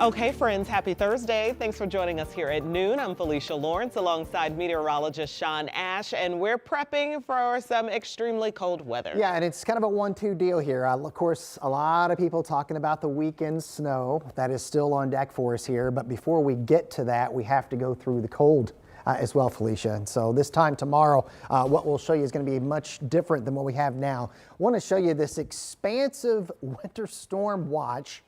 Okay, friends, happy Thursday. Thanks for joining us here at noon. I'm Felicia Lawrence alongside meteorologist Sean Ash, and we're prepping for some extremely cold weather. Yeah, and it's kind of a 1-2 deal here. Of course, a lot of people talking about the weekend snow that is still on deck for us here. But before we get to that, we have to go through the cold as well, Felicia. And so this time tomorrow, what we'll show you is going to be much different than what we have now. I want to show you this expansive winter storm watch.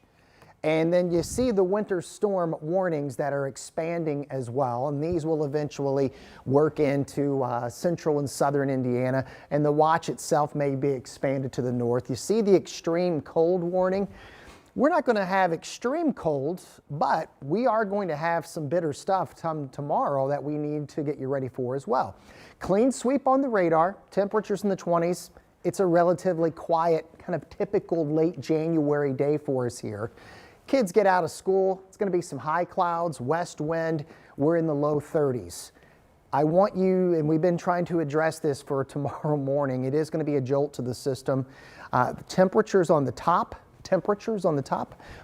And then you see the winter storm warnings that are expanding as well. And these will eventually work into central and southern Indiana. And the watch itself may be expanded to the north. You see the extreme cold warning. We're not going to have extreme colds, but we are going to have some bitter stuff tomorrow that we need to get you ready for as well. Clean sweep on the radar, temperatures in the 20s. It's a relatively quiet, kind of typical late January day for us here. Kids get out of school, it's going to be some high clouds, west wind, we're in the low 30s. I want you, and we've been trying to address this for tomorrow morning, it is going to be a jolt to the system. Temperatures on the top,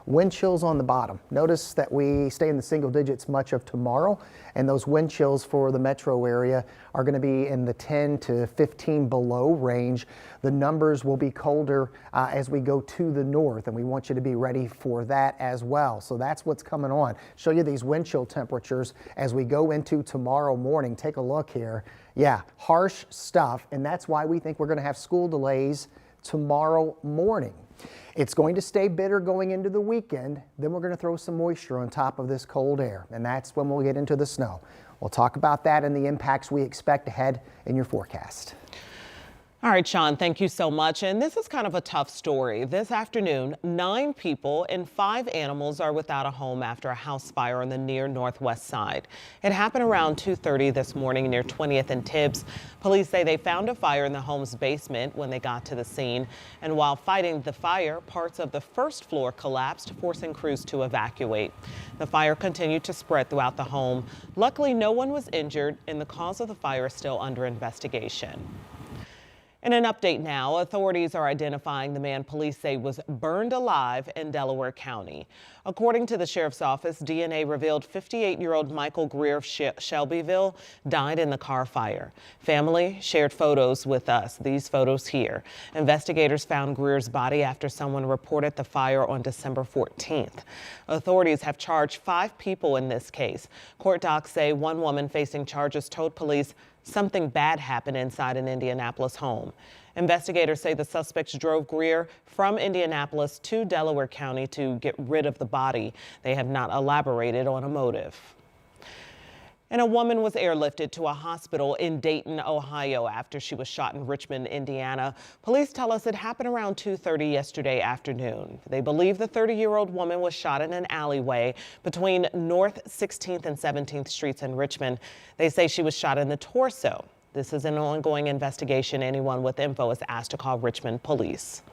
wind chills on the bottom. Notice that we stay in the single digits much of tomorrow, and those wind chills for the metro area are going to be in the 10 to 15 below range. The numbers will be colder as we go to the north, and we want you to be ready for that as well. So that's what's coming on. Show you these wind chill temperatures as we go into tomorrow morning. Take a look here. Yeah, harsh stuff, and that's why we think we're going to have school delays tomorrow morning. It's going to stay bitter going into the weekend. Then we're going to throw some moisture on top of this cold air, and that's when we'll get into the snow. We'll talk about that and the impacts we expect ahead in your forecast. All right, Sean, thank you so much. And this is kind of a tough story. This afternoon, 9 people and 5 animals are without a home after a house fire on the near northwest side. It happened around 2:30 this morning near 20th and Tibbs. Police say they found a fire in the home's basement when they got to the scene. And while fighting the fire, parts of the first floor collapsed, forcing crews to evacuate. The fire continued to spread throughout the home. Luckily, no one was injured, and the cause of the fire is still under investigation. In an update now, authorities are identifying the man police say was burned alive in Delaware County. According to the sheriff's office, DNA revealed 58-year-old Michael Greer of Shelbyville died in the car fire. Family shared photos with us, these photos here. Investigators found Greer's body after someone reported the fire on December 14th. Authorities have charged 5 people in this case. Court docs say one woman facing charges told police something bad happened inside an Indianapolis home. Investigators say the suspects drove Greer from Indianapolis to Delaware County to get rid of the body. They have not elaborated on a motive. And a woman was airlifted to a hospital in Dayton, Ohio after she was shot in Richmond, Indiana. Police tell us it happened around 2:30 yesterday afternoon. They believe the 30-year-old woman was shot in an alleyway between North 16th and 17th Streets in Richmond. They say she was shot in the torso. This is an ongoing investigation. Anyone with info is asked to call Richmond police.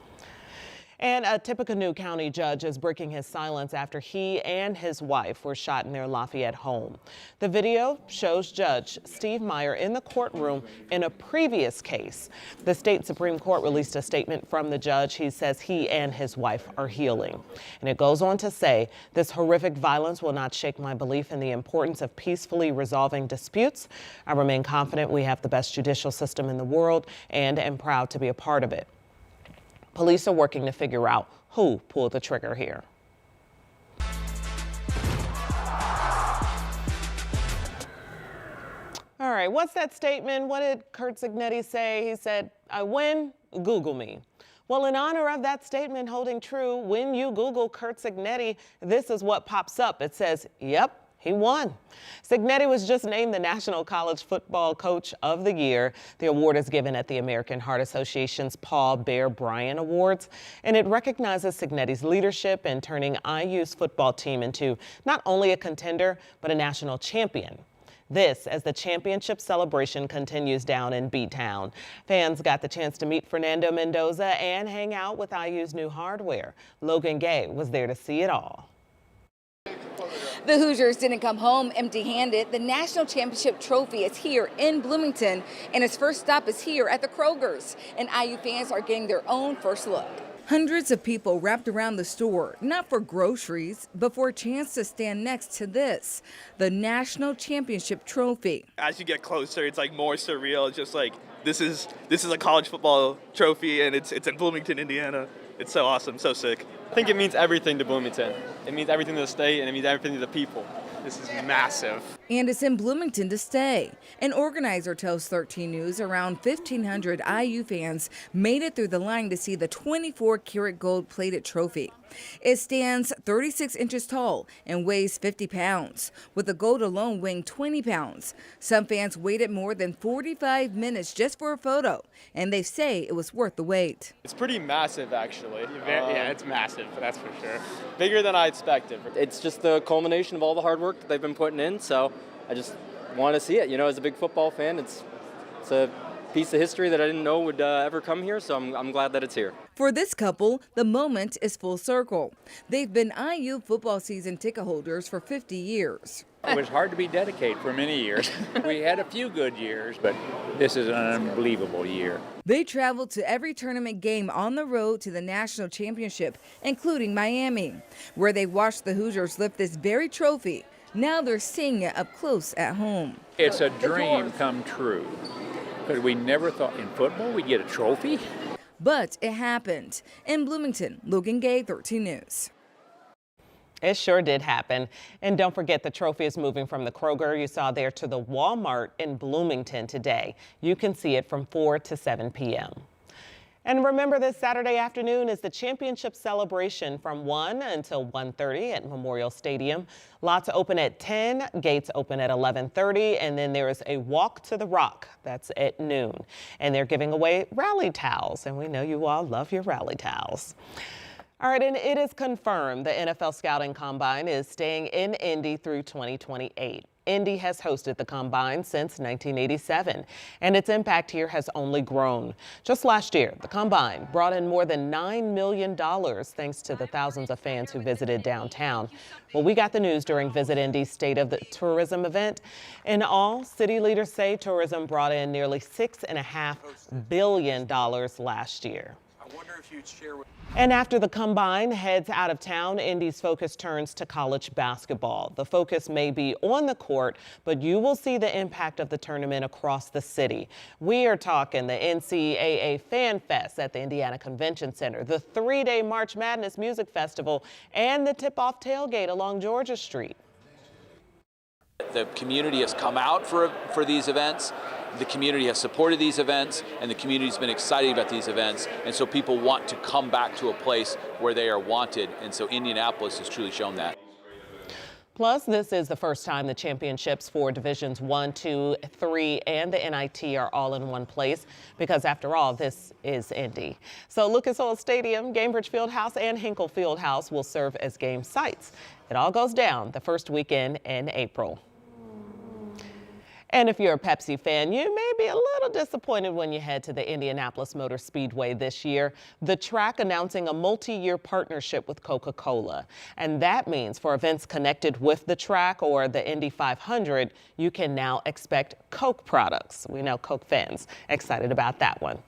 And a Tippecanoe County judge is breaking his silence after he and his wife were shot in their Lafayette home. The video shows Judge Steve Meyer in the courtroom in a previous case. The state Supreme Court released a statement from the judge. He says he and his wife are healing. And it goes on to say, this horrific violence will not shake my belief in the importance of peacefully resolving disputes. I remain confident we have the best judicial system in the world and am proud to be a part of it. Police are working to figure out who pulled the trigger here. All right, what's that statement? What did Curt Cignetti say? He said, I win, Google me. Well, in honor of that statement holding true, when you Google Curt Cignetti, this is what pops up. It says, yep, he won. Cignetti was just named the National College Football Coach of the Year. The award is given at the American Heart Association's Paul Bear Bryant Awards, and it recognizes Cignetti's leadership in turning IU's football team into not only a contender, but a national champion. This as the championship celebration continues down in B-Town. Fans got the chance to meet Fernando Mendoza and hang out with IU's new hardware. Logan Gay was there to see it all. The Hoosiers didn't come home empty-handed. The national championship trophy is here in Bloomington, and its first stop is here at the Kroger's. And IU fans are getting their own first look. Hundreds of people wrapped around the store, not for groceries, but for a chance to stand next to this, the National Championship Trophy. As you get closer, it's like more surreal. It's just like, this is a college football trophy, and it's in Bloomington, Indiana. It's so awesome, so sick. I think it means everything to Bloomington. It means everything to the state, and it means everything to the people. This is massive. And it's in Bloomington to stay. An organizer tells 13 News around 1,500 IU fans made it through the line to see the 24-karat gold-plated trophy. It stands 36 inches tall and weighs 50 pounds, with the gold alone weighing 20 pounds. Some fans waited more than 45 minutes just for a photo, and they say it was worth the wait. It's pretty massive, actually. Yeah, it's massive, that's for sure. Bigger than I expected. It's just the culmination of all the hard work that they've been putting in, so I just want to see it. You know, as a big football fan, it's a piece of history that I didn't know would ever come here, so I'm glad that it's here. For this couple, the moment is full circle. They've been IU football season ticket holders for 50 years. It was hard to be dedicated for many years. We had a few good years, but this is an unbelievable year. They traveled to every tournament game on the road to the national championship, including Miami, where they watched the Hoosiers lift this very trophy. Now they're seeing it up close at home. It's a dream come true, because we never thought in football we'd get a trophy. But it happened. In Bloomington, Logan Gay, 13 News. It sure did happen. And don't forget, the trophy is moving from the Kroger you saw there to the Walmart in Bloomington today. You can see it from 4 to 7 p.m. And remember, this Saturday afternoon is the championship celebration from 1 until 1:30 at Memorial Stadium. Lots open at 10, gates open at 11:30, and then there is a walk to the Rock. That's at noon. And they're giving away rally towels, and we know you all love your rally towels. All right, and it is confirmed the NFL Scouting Combine is staying in Indy through 2028. Indy has hosted the Combine since 1987, and its impact here has only grown. Just last year, the Combine brought in more than $9 million thanks to the thousands of fans who visited downtown. Well, we got the news during Visit Indy's State of the Tourism event. In all, city leaders say tourism brought in nearly $6.5 billion last year. I wonder if you'd share with And after the Combine heads out of town, Indy's focus turns to college basketball. The focus may be on the court, but you will see the impact of the tournament across the city. We are talking the NCAA Fan Fest at the Indiana Convention Center, the 3-day March Madness Music Festival, and the tip-off tailgate along Georgia Street. the community has come out for these events. The community has supported these events, and the community's been excited about these events, and so people want to come back to a place where they are wanted, and so Indianapolis has truly shown that. Plus, this is the first time the championships for Divisions 1, 2, 3, and the NIT are all in one place, because after all, this is Indy. So Lucas Oil Stadium, Gainbridge Fieldhouse, and Hinkle Fieldhouse will serve as game sites. It all goes down the first weekend in April. And if you're a Pepsi fan, you may be a little disappointed when you head to the Indianapolis Motor Speedway this year. The track announcing a multi-year partnership with Coca-Cola. And that means for events connected with the track or the Indy 500, you can now expect Coke products. We know Coke fans excited about that one.